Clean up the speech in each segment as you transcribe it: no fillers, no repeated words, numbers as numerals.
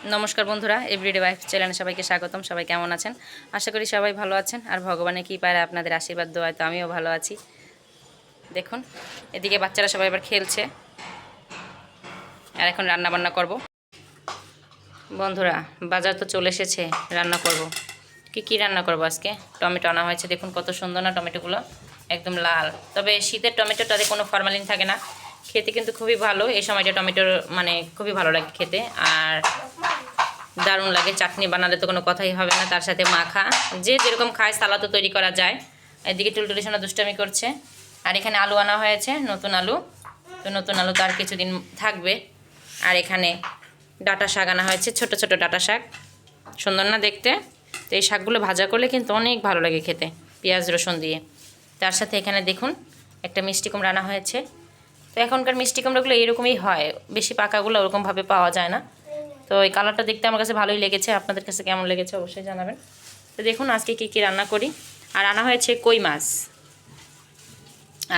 নমস্কার বন্ধুরা, everyday wife চ্যানেলে সবাইকে স্বাগতম। সবাই কেমন আছেন? আশা করি সবাই ভালো আছেন। আর ভগবানের কৃপায় আপনাদের আশীর্বাদ দোয়ায় তো আমিও ভালো আছি। দেখুন, এদিকে বাচ্চারা সবাই এবার খেলছে, আর এখন রান্না বান্না করব। বন্ধুরা, বাজার তো চলে এসেছে, রান্না করব। কি রান্না করব আজকে? টমেটো আনা হয়েছে, দেখুন কত সুন্দর না টমেটোগুলো, একদম লাল। তবে শীতের টমেটোটাতে কোনো ফরমালিন থাকে না, খেতে কিন্তু খুবই ভালো। এই সময়টা টমেটোর মানে খুবই ভালো লাগে খেতে, আর দারুণ লাগে। চাটনি বানালে তো কোনো কথাই হবে না, তার সাথে মাখা, যে যেরকম খায় সালাদও তৈরি করা যায়। এদিকে টুলটুলি সোনা দুষ্টামি করছে। আর এখানে আলু আনা হয়েছে, নতুন আলু। তো নতুন আলু তো আর কিছুদিন থাকবে। আর এখানে ডাঁটা শাক আনা হয়েছে, ছোট ছোট ডাঁটা শাক, সুন্দর না দেখতে? তো এই শাকগুলো ভাজা করলে কিন্তু অনেক ভালো লাগে খেতে, পেঁয়াজ রসুন দিয়ে। তার সাথে এখানে দেখুন একটা মিষ্টি কুমড়া আনা হয়েছে। তো এখনকার মিষ্টি কুমড়াগুলো এরকমই হয়, বেশি পাকাগুলো ওরকমভাবে পাওয়া যায় না। তো এই কালারটা দেখতে আমার কাছে ভালোই লেগেছে, আপনাদের কাছে কেমন লেগেছে অবশ্যই জানাবেন। তো দেখুন আজকে কী রান্না করি। আর আনা হয়েছে কই মাছ।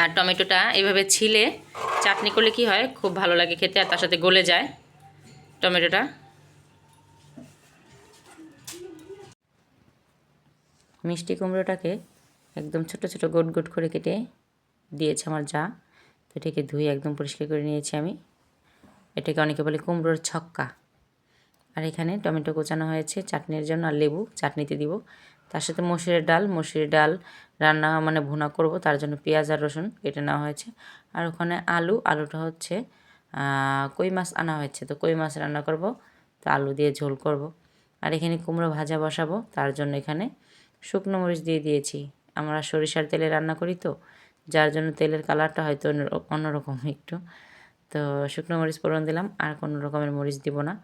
আর টমেটোটা এইভাবে ছিলে চাটনি করলে কি হয়, খুব ভালো লাগে খেতে, আর তার সাথে গলে যায় টমেটোটা। মিষ্টি কুমড়োটাকে একদম ছোট ছোট গোট গোট করে কেটে দিয়েছে আমার যা। তো এটাকে ধুয়ে একদম পরিষ্কার করে নিয়েছি আমি। এটাকে অনেকে বলে কুমড়োর ছক্কা। আর এখানে টমেটো কোচানো হয়েছে চাটনির জন্য, আর লেবু চাটনিতে দিব। তার সাথে মসুরের ডাল রান্না মানে ভুনা করব, তার জন্য পেঁয়াজ আর রসুন কেটে নেওয়া হয়েছে। আর ওখানে আলুটা হচ্ছে কই মাছ আনা হয়েছে, তো কই মাছ রান্না করব, তো আলু দিয়ে ঝোল করব। আর এখানে কুমড়ো ভাজা বসাবো, তার জন্য এখানে শুকনো মরিচ দিয়ে দিয়েছি। আমরা সরিষার তেলে রান্না করি, তো যার জন্য তেলের কালারটা হয়তো অন্যরকম একটু। তো শুকনো মরিচ ফোড়ন দিলাম, আর কোনো রকমের মরিচ দিব না।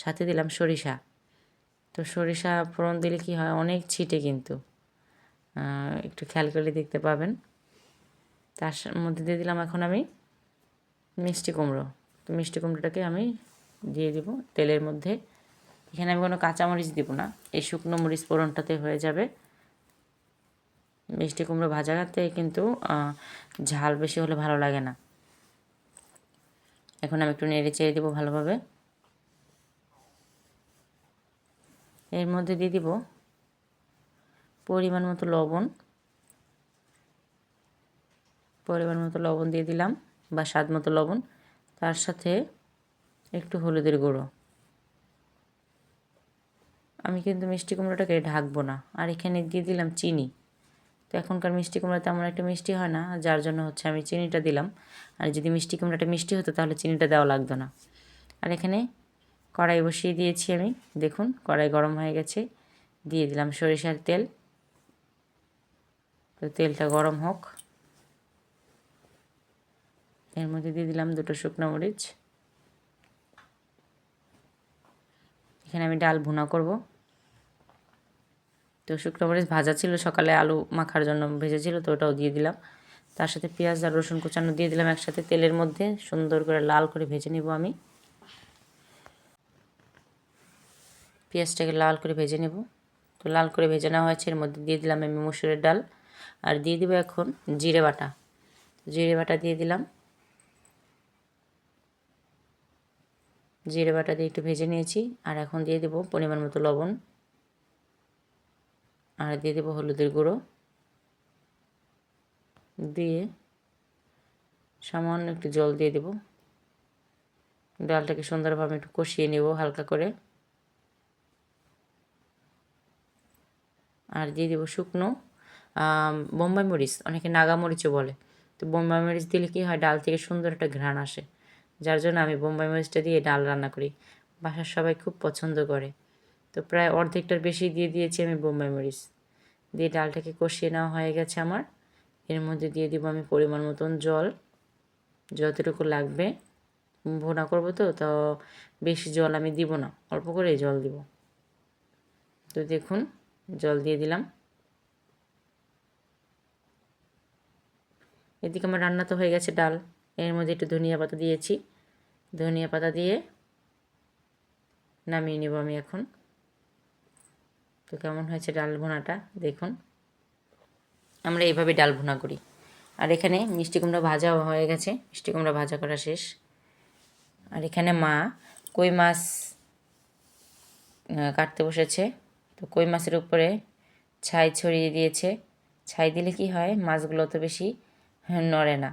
সাথে দিলাম সরিষা। তো সরিষা ফোড়ন দিলে কি হয়, অনেক ছিটে কিন্তু, একটু খেয়াল করলে দেখতে পাবেন। তার মধ্যে দিয়ে দিলাম এখন আমি মিষ্টি কুমড়ো। তো মিষ্টি কুমড়োটাকে আমি দিয়ে দিব তেলের মধ্যে। এখানে আমি কোনো কাঁচামরিচ দিব না, এই শুকনো মরিচ ফোড়নটাতে হয়ে যাবে। মিষ্টি কুমড়ো ভাজাতে কিন্তু ঝাল বেশি হলে ভালো লাগে না। এখন আমি একটু নেড়ে চেড়ে দেবো ভালোভাবে। এর মধ্যে দিয়ে দিব পরিমাণ মতো লবণ দিয়ে দিলাম, বা স্বাদ মতো লবণ। তার সাথে একটু হলুদের গুঁড়ো। আমি কিন্তু মিষ্টি কুমড়োটাকে ঢাকবো না। আর এখানে দিয়ে দিলাম চিনি। তো এখনকার মিষ্টি কুমড়া তেমন একটা মিষ্টি হয় না, যার জন্য হচ্ছে আমি চিনিটা দিলাম। আর যদি মিষ্টি কুমড়াটা মিষ্টি হতো তাহলে চিনিটা দেওয়া লাগতো না। আর এখানে কড়াই বসিয়ে দিয়েছি আমি, দেখুন কড়াই গরম হয়ে গেছে। দিয়ে দিলাম সরিষার তেল। তো তেলটা গরম হোক। এর মধ্যে দিয়ে দিলাম দুটো শুকনো মরিচ। এখানে আমি ডাল ভুনা করব। তো শুকনো মরিচ ভাজা ছিল, সকালে আলু মাখার জন্য ভেজেছিল, তো ওটাও দিয়ে দিলাম। তার সাথে পেঁয়াজ আর রসুন কুচানো দিয়ে দিলাম একসাথে তেলের মধ্যে, সুন্দর করে লাল করে ভেজে নেব আমি। পেঁয়াজটাকে লাল করে ভেজে নেব। তো লাল করে ভেজে নেওয়া হয়েছে, এর মধ্যে দিয়ে দিলাম আমি মসুরের ডাল। আর দিয়ে দিব এখন জিরে বাটা। জিরে বাটা দিয়ে দিলাম। জিরে বাটা দিয়ে একটু ভেজে নিয়েছি। আর এখন দিয়ে দেব পরিমাণ মতো লবণ, আর দিয়ে দেব হলুদের গুঁড়ো, দিয়ে সামান্য একটু জল দিয়ে দেব। ডালটাকে সুন্দরভাবে একটু কষিয়ে নেব হালকা করে। আর দিয়ে দেবো শুকনো বোম্বাই মরিচ, অনেকে নাগা মরিচও বলে। তো বোম্বাই মরিচ দিলে কী হয়, ডাল থেকে সুন্দর একটা ঘ্রাণ আসে, যার জন্য আমি বোম্বাই মরিচটা দিয়ে ডাল রান্না করি। বাসার সবাই খুব পছন্দ করে। তো প্রায় অর্ধেকটার বেশি দিয়ে দিয়েছি আমি বোম্বাই মরিচ। দিয়ে ডালটাকে কষিয়ে নেওয়া হয়ে গেছে আমার। এর মধ্যে দিয়ে দিব আমি পরিমাণ মতন জল, যতটুকু লাগবে। ভুনা করবো তো বেশি জল আমি দিব না, অল্প করেই জল দিব। তো দেখুন জল দিয়ে দিলাম। এদিকে আমার রান্না তো হয়ে গেছে ডাল। এর মধ্যে একটু ধনিয়া পাতা দিয়েছি, ধনিয়া পাতা দিয়ে নামিয়ে নেব আমি এখন। তো কেমন হয়েছে ডাল ভুনাটা দেখুন, আমরা এইভাবে ডাল ভুনা করি। আর এখানে মিষ্টি কুমড়া ভাজা হয়ে গেছে, মিষ্টি কুমড়া ভাজা করা শেষ। আর এখানে মা কই মাছ কাটতে বসেছে। তো কই মাছের উপরে ছাই ছড়িয়ে দিয়েছে। ছাই দিলে কি হয়, মাছগুলো তো বেশি নড়ে না,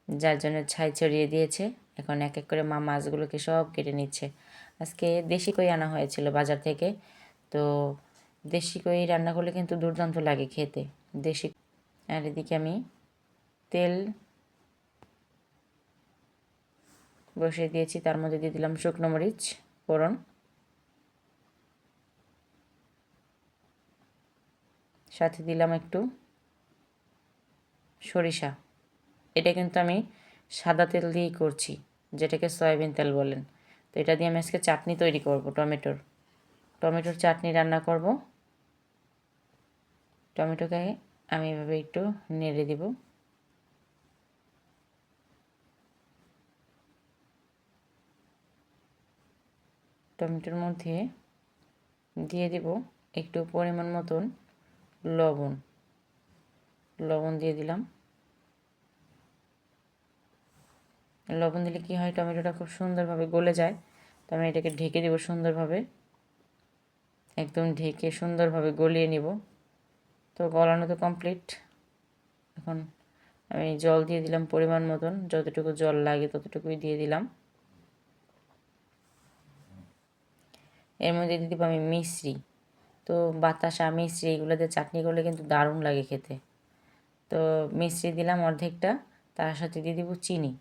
যার জন্য ছাই ছড়িয়ে দিয়েছে। এখন এক এক করে মা মাছগুলোকে সব কেটে নিচ্ছে। আজকে দেশি কই আনা হয়েছিল বাজার থেকে। তো দেশি কই রান্না করলে কিন্তু দুর্দান্ত লাগে খেতে দেশি। আর এদিকে আমি তেল বসিয়ে দিয়েছি, তার মধ্যে দিয়ে দিলাম শুকনো মরিচ ফোড়ন, সাথে দিলাম একটু সরিষা। এটা কিন্তু আমি সাদা তেল দিয়েই করছি, যেটাকে সয়াবিন তেল বলেন। তো এটা দিয়ে আমি আজকে চাটনি তৈরি করব, টমেটোর চাটনি রান্না করব। টমেটোকে আমি এভাবে একটু নেড়ে দিব। টমেটোর মধ্যে দিয়ে দিব একটু পরিমাণ মতন লবণ। লবণ দিয়ে দিলাম। লবণ দিলে কি হয়, টমেটোটা খুব সুন্দরভাবে গলে যায়। তো আমি এটাকে ঢেকে দেব সুন্দরভাবে, একদম ঢেকে সুন্দরভাবে গলিয়ে নিব। তো গলানো তো কমপ্লিট। এখন আমি জল দিয়ে দিলাম পরিমাণ মতন, যতটুকু জল লাগে ততটুকুই দিয়ে দিলাম। এর মধ্যে দিয়ে দিব আমি মিশ্রি। তো বাতাসা মিশ্রি এগুলোতে চাটনি করলে কিন্তু দারুণ লাগে খেতে। তো মিশ্রি দিলাম অর্ধেকটা, তার সাথে দিয়ে দিব চিনি।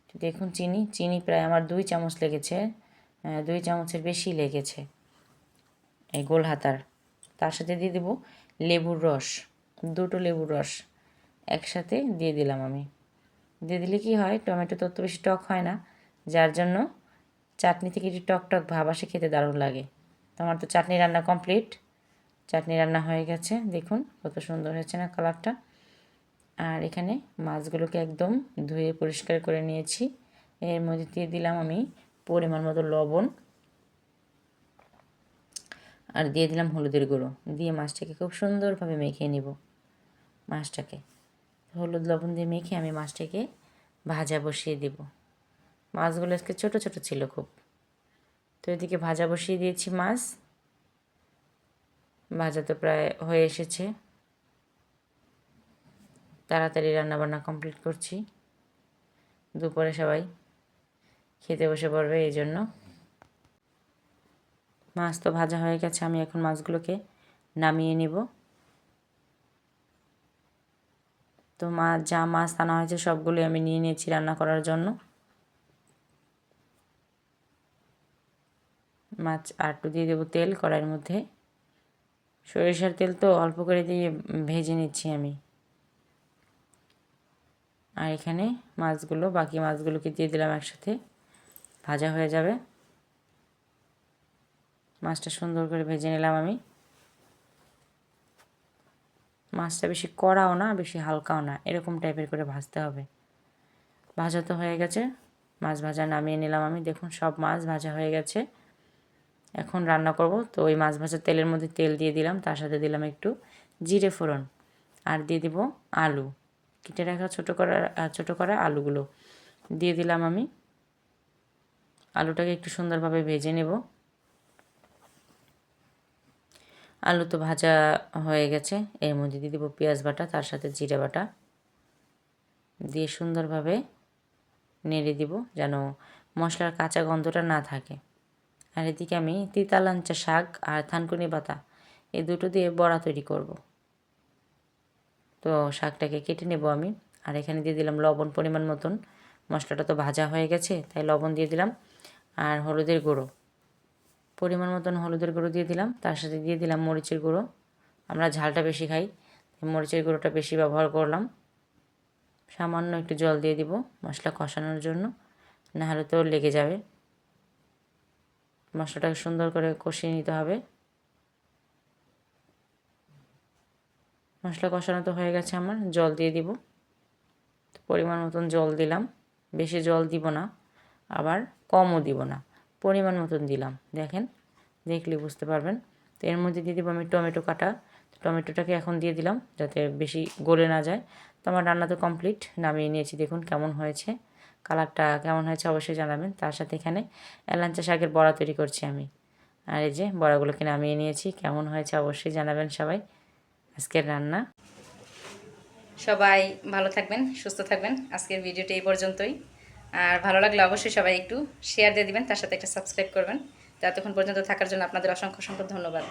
তো দেখুন চিনি প্রায় আমার 2 চামচ লেগেছে, 2 চামচের বেশি লেগেছে এই গোল হাতার। তার সাথে দিয়ে দেব লেবুর রস, 2টো লেবুর রস একসাথে দিয়ে দিলাম আমি। দিয়ে দিলে কি হয়, টমেটো তো অত বেশি টক হয় না, যার জন্য চাটনি থেকে একটু টক টক ভাব আসে, খেতে দারুণ লাগে। তো আমার তো চাটনি রান্না কমপ্লিট, চাটনি রান্না হয়ে গেছে। দেখুন কত সুন্দর হয়েছে না কালারটা। আর এখানে মাছগুলোকে একদম ধুয়ে পরিষ্কার করে নিয়েছি। এর মধ্যে দিয়ে দিলাম আমি পরিমাণ মতো লবণ, আর দিয়ে দিলাম হলুদের গুঁড়ো। দিয়ে মাছটাকে খুব সুন্দরভাবে মেখে নিব। মাছটাকে হলুদ লবণ দিয়ে মেখে আমি মাছটাকে ভাজা বসিয়ে দিব। মাছগুলো আজকে ছোটো ছোটো ছিল খুব। তো এদিকে ভাজা বসিয়ে দিয়েছি মাছ। ভাজা তো প্রায় হয়ে এসেছে, তাড়াতাড়ি রান্নাবান্না কমপ্লিট করছি। দুপুরে সবাই খেতে বসে পড়বে, এই জন্য। মাছ তো ভাজা হয়ে গেছে, আমি এখন মাছগুলোকে নামিয়ে নিব। তো যা মাছ আনা হয়েছে সবগুলোই আমি নিয়ে নিয়েছি রান্না করার জন্য। মাছ আর একটু দিয়ে দেবো তেল কড়াইয়ের মধ্যে। সরিষার তেল তো অল্প করে দিয়ে ভেজে নিচ্ছি আমি। আর এখানে বাকি মাছগুলোকে দিয়ে দিলাম একসাথে, ভাজা হয়ে যাবে। মাছটা সুন্দর করে ভেজে নিলাম আমি। মাছটা বেশি কড়াও না বেশি হালকাও না, এরকম টাইপের করে ভাজতে হবে। ভাজা তো হয়ে গেছে, মাছ ভাজা নামিয়ে নিলাম আমি। দেখুন সব মাছ ভাজা হয়ে গেছে। এখন রান্না করব। তো ওই মাছ ভাজার তেলের মধ্যে তেল দিয়ে দিলাম, তার সাথে দিলাম একটু জিরে ফোড়ন, আর দিয়ে দিব আলু, কেটে রাখা ছোটো করা আলুগুলো দিয়ে দিলাম আমি। আলুটাকে একটু সুন্দরভাবে ভেজে নেব। আলু তো ভাজা হয়ে গেছে। এর মধ্যে দিয়ে দেবো পেঁয়াজ বাটা, তার সাথে জিরে বাটা দিয়ে সুন্দরভাবে নেড়ে দিব, যেন মশলার কাঁচা গন্ধটা না থাকে। আর এদিকে আমি তিতা লাঞ্চা শাক আর থানকুনি পাতা এই দুটো দিয়ে বড়া তৈরি করব। তো শাকটাকে কেটে নেব আমি। আর এখানে দিয়ে দিলাম লবণ পরিমাণ মতন। মশলাটা তো ভাজা হয়ে গেছে, তাই লবণ দিয়ে দিলাম। আর হলুদের গুঁড়ো পরিমাণ মতন হলুদের গুঁড়ো দিয়ে দিলাম, তার সাথে দিয়ে দিলাম মরিচের গুঁড়ো। আমরা ঝালটা বেশি খাই, মরিচের গুঁড়োটা বেশি ব্যবহার করলাম। সামান্য একটু জল দিয়ে দিব মশলা কষানোর জন্য, নাহলে তো লেগে যাবে। মশলাটাকে সুন্দর করে কষিয়ে নিতে হবে। মশলা কষানো তো হয়ে গেছে আমার, জল দিয়ে দিব। পরিমাণ মতন জল দিলাম, বেশি জল দিব না আবার কমও দিব না, পরিমাণ মতন দিলাম। দেখলে বুঝতে পারবেন। তো এর মধ্যে দিয়ে দেবো আমি টমেটো কাটা। টমেটোটাকে এখন দিয়ে দিলাম যাতে বেশি গলে না যায়। তো আমার রান্না তো কমপ্লিট, নামিয়ে নিয়েছি। দেখুন কেমন হয়েছে, কালারটা কেমন হয়েছে অবশ্যই জানাবেন। তার সাথে এখানে এলাঞ্চা শাকের বড়া তৈরি করছি আমি। আর এই যে বড়াগুলোকে নামিয়ে নিয়েছি। কেমন হয়েছে অবশ্যই জানাবেন সবাই আজকের রান্না। সবাই ভালো থাকবেন, সুস্থ থাকবেন। আজকের ভিডিওটি এই পর্যন্তই। আর ভালো লাগলে অবশ্যই সবাই একটু শেয়ার দিয়ে দিবেন, তার সাথে একটা সাবস্ক্রাইব করবেন। তো এতক্ষণ পর্যন্ত থাকার জন্য আপনাদের অসংখ্য অসংখ্য ধন্যবাদ।